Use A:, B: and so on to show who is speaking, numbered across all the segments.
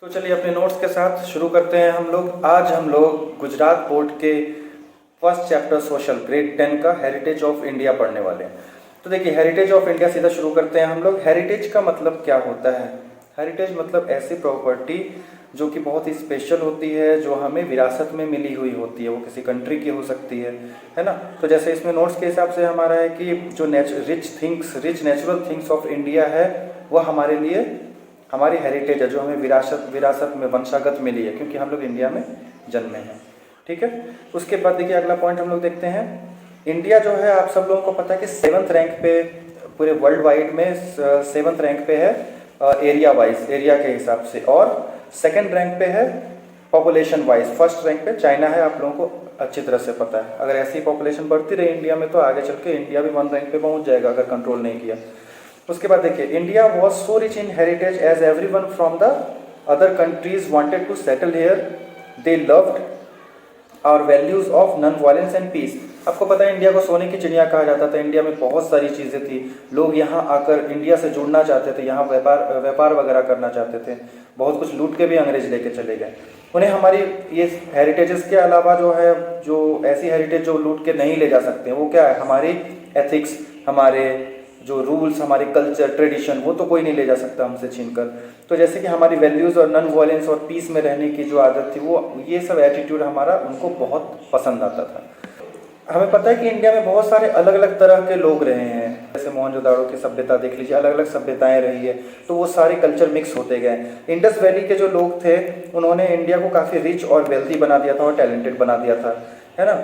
A: तो चलिए अपने नोट्स के साथ शुरू करते हैं हम लोग। आज हम लोग गुजरात बोर्ड के फर्स्ट चैप्टर सोशल ग्रेड 10 का हेरिटेज ऑफ इंडिया पढ़ने वाले हैं। तो देखिए हेरिटेज ऑफ इंडिया सीधा शुरू करते हैं हम लोग। हेरिटेज का मतलब क्या होता है? हेरिटेज मतलब ऐसी प्रॉपर्टी जो कि बहुत ही स्पेशल होती है, जो हमें विरासत में मिली हुई होती है। वो किसी कंट्री की हो सकती है ना। तो जैसे इसमें नोट्स के हिसाब से हमारा है कि जो rich natural things of India है वह हमारे लिए हमारी हेरिटेज है, जो हमें विरासत में वंशागत मिली है, क्योंकि हम लोग इंडिया में जन्मे हैं। ठीक है। उसके बाद देखिए अगला पॉइंट हम लोग देखते हैं। इंडिया जो है आप सब लोगों को पता है कि 7th रैंक पे पूरे वर्ल्ड वाइड में 7th रैंक पे है एरिया वाइज, एरिया के हिसाब से, और 2nd रैंक पे है पॉपुलेशन वाइज। 1st रैंक पे चाइना है, आप लोगों को अच्छी तरह से पता है। अगर ऐसी पॉपुलेशन बढ़ती रही इंडिया में तो आगे चल के इंडिया भी 1 रैंक पे पहुंच जाएगा अगर कंट्रोल नहीं किया। उसके बाद देखिए India was so rich in heritage as everyone from the other countries wanted to settle here, they loved our values of non violence and peace. आपको पता है इंडिया को सोने की चिड़िया कहा जाता था। इंडिया में बहुत सारी चीज़ें थी, लोग यहाँ आकर इंडिया से जुड़ना चाहते थे, यहाँ व्यापार वगैरह करना चाहते थे। बहुत कुछ लूट के भी अंग्रेज लेके चले गए। उन्हें हमारी ये हेरिटेजेस के अलावा जो है, जो ऐसी हेरिटेज जो लूट के नहीं ले जा सकते हैं, वो क्या है? हमारी एथिक्स, हमारे जो रूल्स, हमारे कल्चर ट्रेडिशन, वो तो कोई नहीं ले जा सकता हमसे छीनकर। तो जैसे कि हमारी वैल्यूज़ और नॉन वायलेंस और पीस में रहने की जो आदत थी, वो ये सब एटीट्यूड हमारा उनको बहुत पसंद आता था। हमें पता है कि इंडिया में बहुत सारे अलग अलग तरह के लोग रहे हैं। जैसे मोहनजोदाड़ो की सभ्यता देख लीजिए, अलग अलग सभ्यताएं रही है, तो वो सारे कल्चर मिक्स होते गए। इंडस वैली के जो लोग थे उन्होंने इंडिया को काफ़ी रिच और वेल्दी बना दिया था और टैलेंटेड बना दिया था, है ना।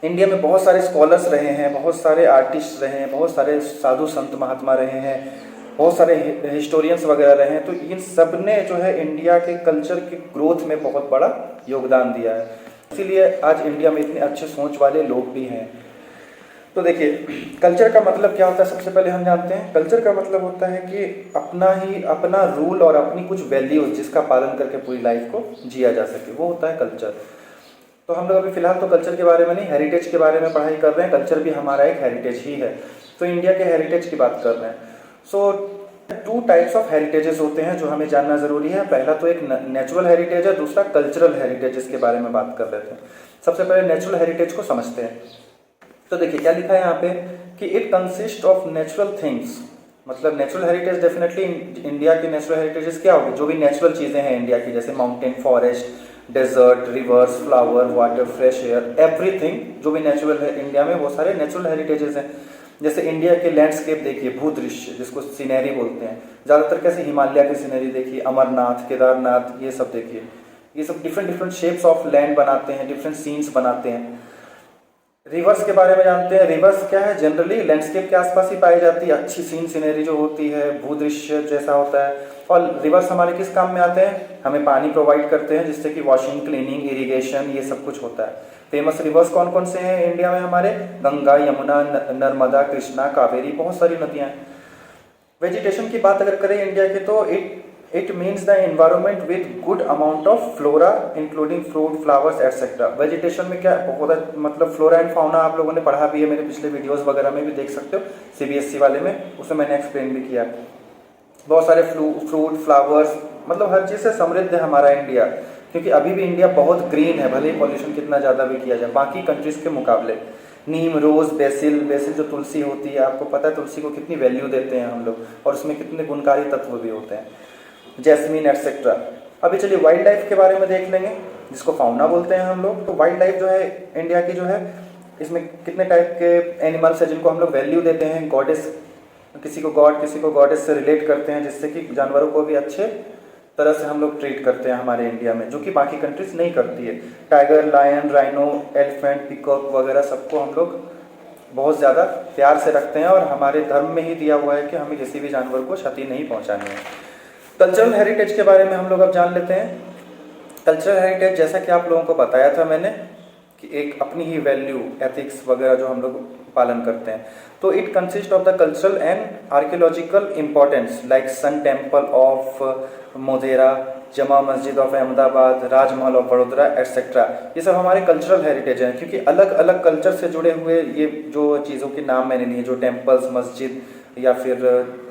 A: इंडिया में बहुत सारे स्कॉलर्स रहे हैं, बहुत सारे आर्टिस्ट रहे हैं, बहुत सारे साधु संत महात्मा रहे हैं, बहुत सारे हिस्टोरियंस वगैरह रहे हैं। तो इन सब ने जो है इंडिया के कल्चर की ग्रोथ में बहुत बड़ा योगदान दिया है। इसीलिए आज इंडिया में इतने अच्छे सोच वाले लोग भी हैं। तो देखिए कल्चर का मतलब क्या होता है, सबसे पहले हम जानते हैं। कल्चर का मतलब होता है कि अपना रूल और अपनी कुछ वैल्यूज जिसका पालन करके पूरी लाइफ को जिया जा सके, वो होता है कल्चर। तो हम लोग अभी फिलहाल तो कल्चर के बारे में नहीं, हेरिटेज के बारे में पढ़ाई कर रहे हैं। कल्चर भी हमारा एक हेरिटेज ही है। तो इंडिया के हेरिटेज की बात कर रहे हैं। सो 2 टाइप्स ऑफ हेरिटेजेस होते हैं जो हमें जानना जरूरी है। पहला तो एक नेचुरल हेरिटेज है, दूसरा कल्चरल हेरिटेज, इसके बारे में बात कर रहे थे। सबसे पहले नेचुरल हेरिटेज को समझते हैं। तो देखिए क्या लिखा है यहाँ पे कि it consist of natural things. मतलब नेचुरल हेरिटेज डेफिनेटली इंडिया की नेचुरल हेरिटेजेस क्या होगी? जो भी नेचुरल चीज़ें हैं इंडिया की, जैसे mountain, forest, desert, rivers, flower, water, fresh air, everything जो भी नेचुरल है इंडिया में, वो सारे नेचुरल हेरिटेजेस हैं। जैसे इंडिया के लैंडस्केप देखिए, भूदृश्य जिसको सीनरी बोलते हैं, ज़्यादातर कैसे हिमालय की सीनरी देखिए, अमरनाथ, केदारनाथ, ये सब देखिए। ये सब डिफरेंट शेप्स ऑफ लैंड बनाते हैं, डिफरेंट सीन्स बनाते हैं। रिवर्स के बारे में जानते हैं। रिवर्स क्या है? जनरली लैंडस्केप के आसपास ही पाई जाती है, अच्छी सीनरी जो होती है, भूदृश्य जैसा होता है। और रिवर्स हमारे किस काम में आते हैं? हमें पानी प्रोवाइड करते हैं, जिससे कि वॉशिंग, क्लीनिंग, इरिगेशन, ये सब कुछ होता है। फेमस रिवर्स कौन कौन से हैं इंडिया में हमारे? गंगा, यमुना, नर्मदा, कृष्णा, कावेरी, बहुत सारी नदियाँ हैं। वेजिटेशन की बात अगर करें इंडिया की, तो it means the environment with good amount of flora including fruit, flowers etcetera. Vegetation में क्या बहुत मतलब फ्लोरा एंड फाउना आप लोगों ने पढ़ा भी है, मेरे पिछले वीडियोस वगैरह में भी देख सकते हो, सीबीएसई वाले में, उसमें मैंने एक्सप्लेन भी किया। बहुत सारे फ्रूट, फ्लावर्स, मतलब हर चीज़ से समृद्ध है हमारा इंडिया। क्योंकि अभी भी इंडिया बहुत ग्रीन है, भले ही पॉल्यूशन कितना ज़्यादा भी किया जाए बाकी कंट्रीज के मुकाबले। नीम, रोज़, बेसिल जो तुलसी होती है, आपको पता है तुलसी को कितनी वैल्यू देते हैं हम लोग, और उसमें कितने गुणकारी तत्व भी होते हैं, जैस्मीन एटसेट्रा। अभी चलिए वाइल्ड लाइफ के बारे में देख लेंगे, जिसको फाउना बोलते हैं हम लोग। तो वाइल्ड लाइफ जो है इंडिया की जो है, इसमें कितने टाइप के एनिमल्स हैं जिनको हम लोग वैल्यू देते हैं। गॉडेस, किसी को गॉड, किसी को गॉडेस से रिलेट करते हैं, जिससे कि जानवरों को भी अच्छे तरह से हम लोग ट्रीट करते हैं हमारे इंडिया में, जो कि बाकी कंट्रीज नहीं करती है। Tiger, lion, rhino, elephant, peacock वगैरह सबको हम लोग बहुत ज़्यादा प्यार से रखते हैं, और हमारे धर्म में ही दिया हुआ है कि हमें किसी भी जानवर को क्षति नहीं पहुंचानी है। कल्चरल हेरिटेज के बारे में हम लोग अब जान लेते हैं। कल्चरल हेरिटेज, जैसा कि आप लोगों को बताया था मैंने, कि एक अपनी ही वैल्यू, एथिक्स वगैरह जो हम लोग पालन करते हैं। तो it consist of the cultural and archaeological importance like sun temple of Modhera, Jama Masjid of Ahmedabad, Rajmahal of Vadodara etcetera. ये सब हमारे कल्चरल हेरिटेज हैं, क्योंकि अलग अलग कल्चर से जुड़े हुए ये जो चीज़ों के नाम मैंने लिए, जो टेम्पल्स, मस्जिद या फिर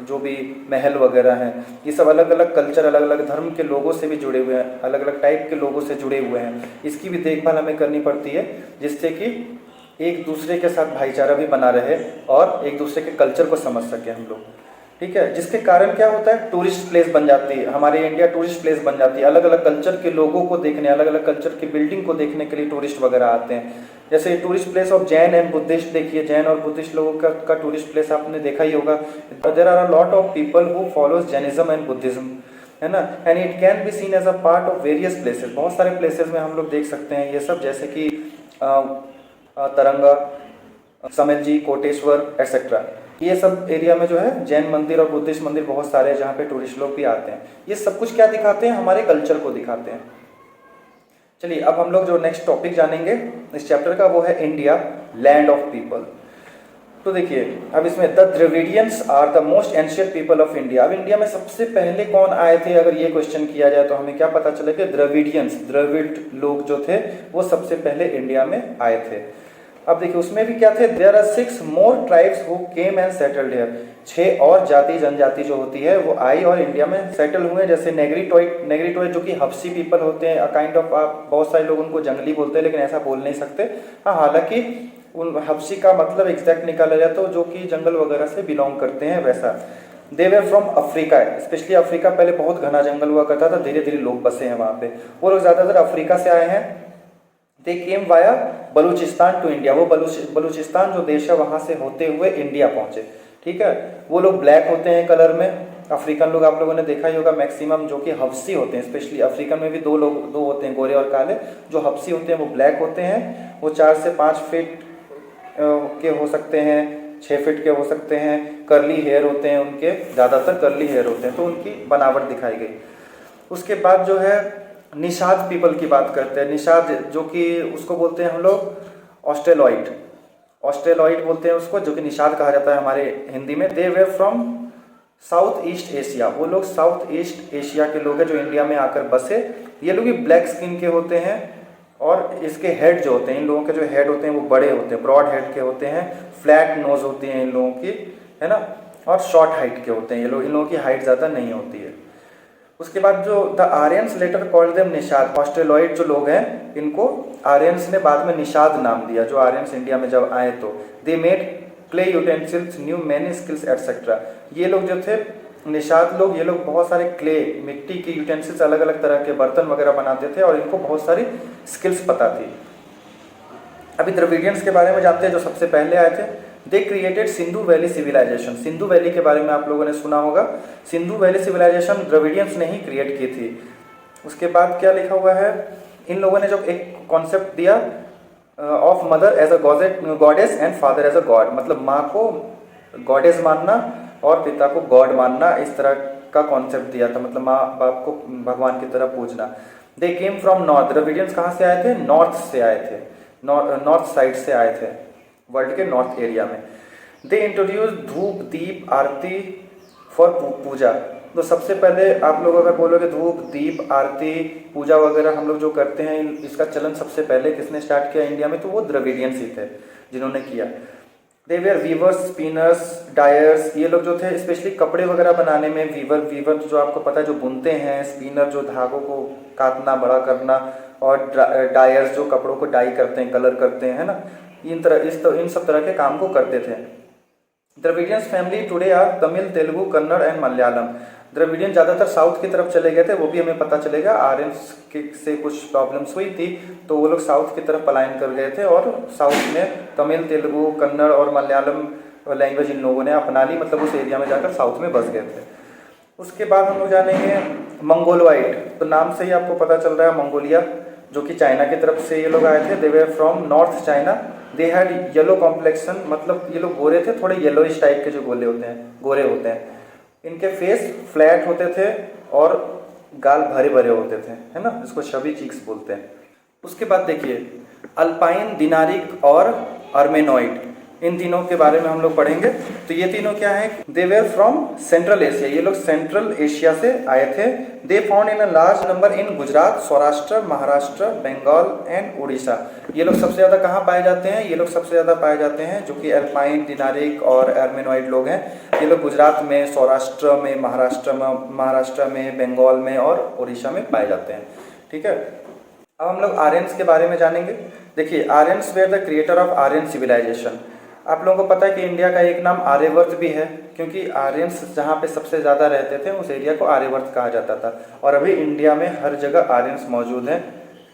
A: जो भी महल वगैरह हैं, ये सब अलग अलग कल्चर, अलग अलग धर्म के लोगों से भी जुड़े हुए हैं, अलग अलग टाइप के लोगों से जुड़े हुए हैं। इसकी भी देखभाल हमें करनी पड़ती है, जिससे कि एक दूसरे के साथ भाईचारा भी बना रहे और एक दूसरे के कल्चर को समझ सके हम लोग। ठीक है, जिसके कारण क्या होता है, टूरिस्ट प्लेस बन जाती है हमारी इंडिया, टूरिस्ट प्लेस बन जाती है। अलग अलग कल्चर के लोगों को देखने, अलग अलग कल्चर की बिल्डिंग को देखने के लिए टूरिस्ट वगैरह आते हैं। जैसे tourist place of Jain and Buddhist देखिए, जैन और बुद्धिस्ट लोगों का टूरिस्ट प्लेस आपने देखा ही होगा। There are a lot of people who follows Jainism and Buddhism, है ना, and it can be seen as a part of various places. बहुत सारे प्लेसेस में हम लोग देख सकते हैं ये सब, जैसे कि तरंगा, समेत कोटेश्वर एटसेट्रा। ये सब एरिया में जो है जैन मंदिर और बुद्धिस्ट मंदिर बहुत सारे हैं, जहाँ पे टूरिस्ट लोग भी आते हैं। ये सब कुछ क्या दिखाते हैं, हमारे कल्चर को दिखाते हैं। चलिए अब हम लोग जो नेक्स्ट टॉपिक जानेंगे इस चैप्टर का, वो है इंडिया, लैंड ऑफ पीपल। तो देखिए अब इसमें the Dravidians are the most ancient people of India. अब इंडिया में सबसे पहले कौन आए थे, अगर ये क्वेश्चन किया जाए तो हमें क्या पता चलेगा, द्रविडियंस, द्रविड़ लोग जो थे वो सबसे पहले इंडिया में आए थे। अब देखिए उसमें भी क्या थे, there are 6 more tribes who came and settled here. 6 और जाति जनजाति जो होती है वो आई और इंडिया में सेटल हुए। जैसे नेग्रिटोइड जो कि हब्सी पीपल होते हैं, काइंड ऑफ, बहुत सारे लोग उनको जंगली बोलते हैं लेकिन ऐसा बोल नहीं सकते। हाँ, हालांकि उन हब्सी का मतलब एग्जैक्ट निकाला जाए तो जो कि जंगल वगैरह से बिलोंग करते हैं वैसा। They were from Africa, specially Africa, पहले बहुत घना जंगल हुआ करता था, धीरे धीरे लोग बसे हैं वहाँ पे। वो लोग ज़्यादातर अफ्रीका से आए हैं। दे केम वाया बलूचिस्तान टू इंडिया, वो बलूचिस्तान जो देश है वहाँ से होते हुए इंडिया पहुँचे। ठीक है, वो लोग ब्लैक होते हैं कलर में, अफ्रीकन लोग आप लोगों ने देखा ही होगा मैक्सिमम, जो कि हब्सी होते हैं। स्पेशली अफ्रीकन में भी दो होते हैं, गोरे और काले। जो हब्सी होते हैं वो ब्लैक होते हैं। वो 4 से 5 फीट के हो सकते हैं, 6 फीट के हो सकते हैं। करली हेयर होते हैं उनके, ज़्यादातर करली हेयर होते हैं, तो उनकी बनावट दिखाई गई। उसके बाद जो है निषाद पीपल की बात करते हैं। निषाद जो कि उसको बोलते हैं हम लोग ऑस्ट्रेलॉइड बोलते हैं उसको, जो कि निषाद कहा जाता है हमारे हिंदी में। They were from south east Asia, वो लोग साउथ ईस्ट एशिया के लोग हैं जो इंडिया में आकर बसे। ये लोग भी ब्लैक स्किन के होते हैं और इसके हेड जो होते हैं, इन लोगों के जो हेड होते हैं वो बड़े होते हैं, ब्रॉड हेड के होते हैं, फ्लैट नोज होती है इन लोगों की, है ना, और शॉर्ट हाइट के होते हैं ये लोग। इन लोगों की हाइट ज़्यादा नहीं होती है। उसके बाद जो the Aryans later called them Nishad, Australoid जो लोग हैं इनको आर्यंस ने बाद में निषाद नाम दिया, जो आर्यंस इंडिया में जब आए तो। They made clay utensils, new many skills etcetera. ये लोग जो थे निषाद लोग, ये लोग बहुत सारे क्ले, मिट्टी के यूटेंसिल्स, अलग अलग तरह के बर्तन वगैरह बनाते थे और इनको बहुत सारी स्किल्स पता थी। अभी द्रविडियंस के बारे में जानते हैं जो सबसे पहले आए थे। They created Sindhu valley civilization. Sindhu valley के बारे में आप लोगों ने सुना होगा। सिंधु वैली सिविलाइजेशन द्रविडियंस ने ही क्रिएट की थी। उसके बाद क्या लिखा हुआ है, इन लोगों ने जो एक कॉन्सेप्ट दिया of mother as a goddess and father as a god, मतलब माँ को गॉडेस मानना और पिता को गॉड मानना, इस तरह का कॉन्सेप्ट दिया था, मतलब माँ बाप को भगवान की तरह पूजना। दे केम फ्रॉम नॉर्थ, द्रविडियंस कहाँ से आए थे, नॉर्थ से आए थे, नॉर्थ साइड से आए थे, वर्ल्ड के नॉर्थ एरिया में। दे इंट्रोड्यूस धूप दीप आरती फॉर पूजा। तो सबसे पहले आप लोग अगर बोलोगे धूप दीप आरती पूजा वगैरह हम लोग जो करते हैं, इसका चलन सबसे पहले किसने स्टार्ट किया इंडिया में, तो वो द्रविडियंस ही थे जिन्होंने किया। दे वेयर वीवर्स स्पिनर्स डायर्स, ये लोग जो थे स्पेशली कपड़े वगैरह बनाने में, वीवर जो आपको पता है जो बुनते हैं, स्पिनर जो धागों को काटना बड़ा करना, और डायर्स जो कपड़ों को डाई करते हैं, कलर करते हैं, है ना, इन सब तरह के काम को करते थे। Dravidians family today are Tamil, Telugu, Kannada and Malayalam. Dravidian ज़्यादातर साउथ की तरफ चले गए थे, वो भी हमें पता चलेगा। आर्यंस से कुछ प्रॉब्लम्स हुई थी तो वो लोग साउथ की तरफ पलायन कर गए थे और साउथ में तमिल, तेलुगु, कन्नड़ और मलयालम लैंग्वेज इन लोगों ने अपना ली, मतलब उस एरिया में जाकर साउथ में बस गए थे। उसके बाद हम लोग जानेंगे मंगोलवाइट, तो नाम से ही आपको पता चल रहा है मंगोलिया, जो कि चाइना की तरफ से ये लोग आए थे। They were from north China. They had yellow complexion, मतलब ये लोग गोरे थे, थोड़े येलोइश टाइप के जो गोरे होते हैं। इनके फेस फ्लैट होते थे और गाल भरे भरे होते थे, है ना, जिसको शबी चीक्स बोलते हैं। उसके बाद देखिए अल्पाइन, दिनारिक और आर्मेनॉइड, इन तीनों के बारे में हम लोग पढ़ेंगे। तो ये तीनों क्या है, they were from central Asia, ये लोग सेंट्रल एशिया से आए थे। They found in a large number in Gujarat, Saurashtra, Maharashtra, Bengal and Orissa. ये लोग सबसे ज़्यादा कहाँ पाए जाते हैं, ये लोग सबसे ज़्यादा पाए जाते हैं जो कि एल्पाइन, डिनारिक और एर्मेनॉइड लोग हैं। ये लोग गुजरात में, सौराष्ट्र में, महाराष्ट्र में, बंगाल में और उड़ीसा में पाए जाते हैं। ठीक है, अब हम लोग आर्यंस के बारे में जानेंगे। देखिए, Aryans were the creator of Aryan civilization. आप लोगों को पता है कि इंडिया का एक नाम आर्यवर्त भी है, क्योंकि आर्यंस जहाँ पे सबसे ज़्यादा रहते थे उस एरिया को आर्यवर्त कहा जाता था। और अभी इंडिया में हर जगह आर्यंस मौजूद हैं।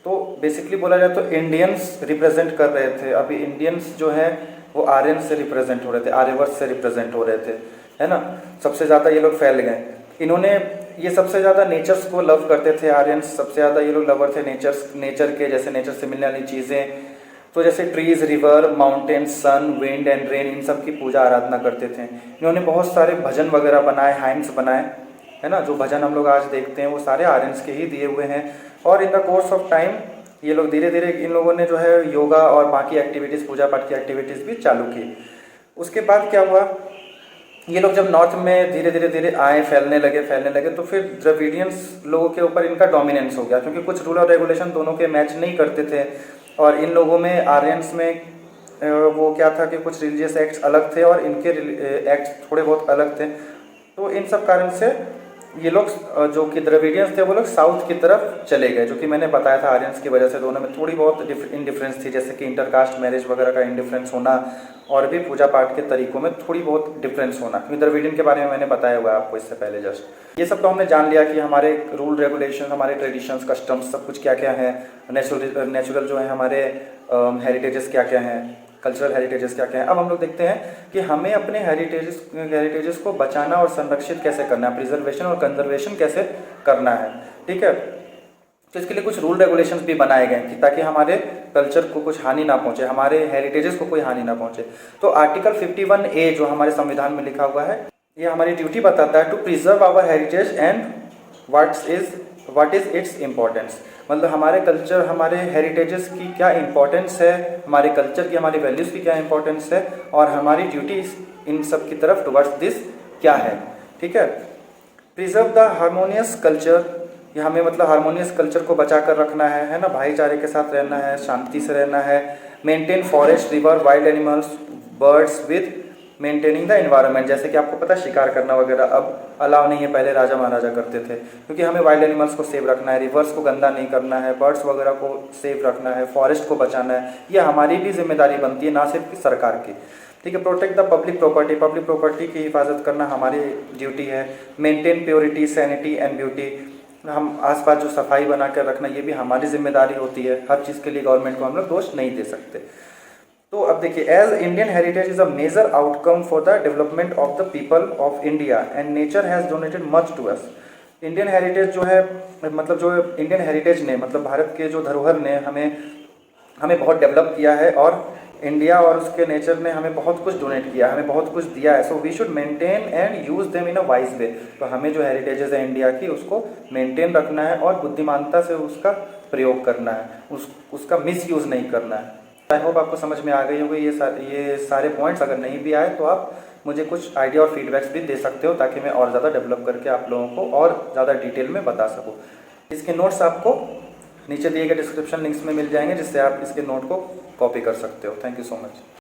A: तो बेसिकली बोला जाए तो इंडियंस रिप्रेजेंट कर रहे थे, अभी इंडियंस जो हैं वो आर्यंस से रिप्रेजेंट हो रहे थे, आर्यवर्त से रिप्रेजेंट हो रहे थे, है ना। सबसे ज़्यादा ये लोग फैल गए। इन्होंने ये सबसे ज़्यादा नेचर्स को लव करते थे आर्यंस, सबसे ज़्यादा ये लोग लवर थे नेचर के, जैसे नेचर से मिलने वाली चीज़ें। तो जैसे trees, river, mountain, sun, wind and rain, इन सब की पूजा आराधना करते थे। इन्होंने बहुत सारे भजन वगैरह बनाए, हाइम्स बनाए, है ना। जो भजन हम लोग आज देखते हैं वो सारे आर्यंस के ही दिए हुए हैं। और in the course of time ये लोग धीरे धीरे, इन लोगों ने जो है योगा और बाकी एक्टिविटीज़, पूजा पाठ की एक्टिविटीज़ भी चालू की। उसके बाद क्या हुआ, ये लोग जब नॉर्थ में धीरे धीरे आए, फैलने लगे, तो फिर द्रविडियंस लोगों के ऊपर इनका डोमिनेंस हो गया, क्योंकि कुछ रूल और रेगुलेशन दोनों के मैच नहीं करते थे। और इन लोगों में, आर्यंस में वो क्या था कि कुछ रिलीजियस एक्ट्स अलग थे और इनके एक्ट्स थोड़े बहुत अलग थे। तो इन सब कारण से ये लोग जो कि द्रविडियंस थे वो लोग साउथ की तरफ चले गए, जो कि मैंने बताया था आर्यंस की वजह से दोनों में थोड़ी बहुत इंडिफरेंस थी, जैसे कि इंटरकास्ट मैरिज वगैरह का इंडिफरेंस होना और भी पूजा पाठ के तरीकों में थोड़ी बहुत डिफरेंस होना, क्योंकि द्रविडियन के बारे में मैंने बताया हुआ है आपको इससे पहले जस्ट। ये सब तो हमने जान लिया कि हमारे रूल रेगुलेशन, हमारे ट्रेडिशंस, कस्टम्स, सब कुछ क्या क्या है, नेचुरल जो है हमारे हेरिटेजेस क्या क्या हैं, कल्चरल हेरिटेजेस क्या क्या है। अब हम लोग देखते हैं कि हमें अपने हेरिटेजेस को बचाना और संरक्षित कैसे करना है, प्रिजर्वेशन और कंजर्वेशन कैसे करना है। ठीक है, तो इसके लिए कुछ रूल रेगुलेशंस भी बनाए गए कि ताकि हमारे कल्चर को कुछ हानि ना पहुंचे, हमारे हेरिटेजेस को कोई हानि ना पहुंचे। तो आर्टिकल 51A जो हमारे संविधान में लिखा हुआ है, ये हमारी ड्यूटी बताता है to preserve our heritage and what is its importance. मतलब हमारे कल्चर, हमारे हेरिटेजेस की क्या इंपॉर्टेंस है, हमारे कल्चर की, हमारी वैल्यूज़ की क्या इंपॉर्टेंस है, और हमारी ड्यूटी इन सब की तरफ टुवर्ड्स दिस क्या है। ठीक है, प्रिजर्व द हार्मोनियस कल्चर, ये हमें मतलब हार्मोनियस कल्चर को बचा कर रखना है ना, भाईचारे के साथ रहना है, शांति से रहना है। Maintain forest, river, wild animals, birds with maintaining the environment. जैसे कि आपको पता है शिकार करना वगैरह अब अलाउ नहीं है, पहले राजा महाराजा करते थे, क्योंकि हमें वाइल्ड एनिमल्स को सेव रखना है, रिवर्स को गंदा नहीं करना है, बर्ड्स वगैरह को सेव रखना है, फॉरेस्ट को बचाना है। ये हमारी भी जिम्मेदारी बनती है, ना सिर्फ कि सरकार की। ठीक है, प्रोटेक्ट द पब्लिक प्रॉपर्टी की हिफाजत करना हमारी ड्यूटी है। Maintain purity, sanity and beauty, हम आसपास जो सफाई बना कर रखना, ये भी हमारी जिम्मेदारी होती है। हर चीज़ के लिए गवर्नमेंट को हम लोग दोष नहीं दे सकते। तो अब देखिए, as Indian heritage is a major outcome for the development of the people of India and nature has donated much to us. Indian heritage जो है, मतलब जो इंडियन हेरिटेज ने, मतलब भारत के जो धरोहर ने हमें बहुत डेवलप किया है, और इंडिया और उसके नेचर ने हमें बहुत कुछ डोनेट किया, हमें बहुत कुछ दिया है। So we should maintain and use them in a wise way. तो हमें जो हेरिटेजेस है इंडिया की, उसको मेंटेन रखना है और बुद्धिमानता से उसका प्रयोग करना है, उसका मिस यूज़ नहीं करना है। आई होप आपको समझ में आ गई होगी ये सारे पॉइंट्स। अगर नहीं भी आए तो आप मुझे कुछ आइडिया और फीडबैक्स भी दे सकते हो, ताकि मैं और ज़्यादा डेवलप करके आप लोगों को और ज़्यादा डिटेल में बता सकूँ। इसके नोट्स आपको नीचे दिए गए डिस्क्रिप्शन लिंक्स में मिल जाएंगे, जिससे आप इसके नोट को कॉपी कर सकते हो। Thank you so much.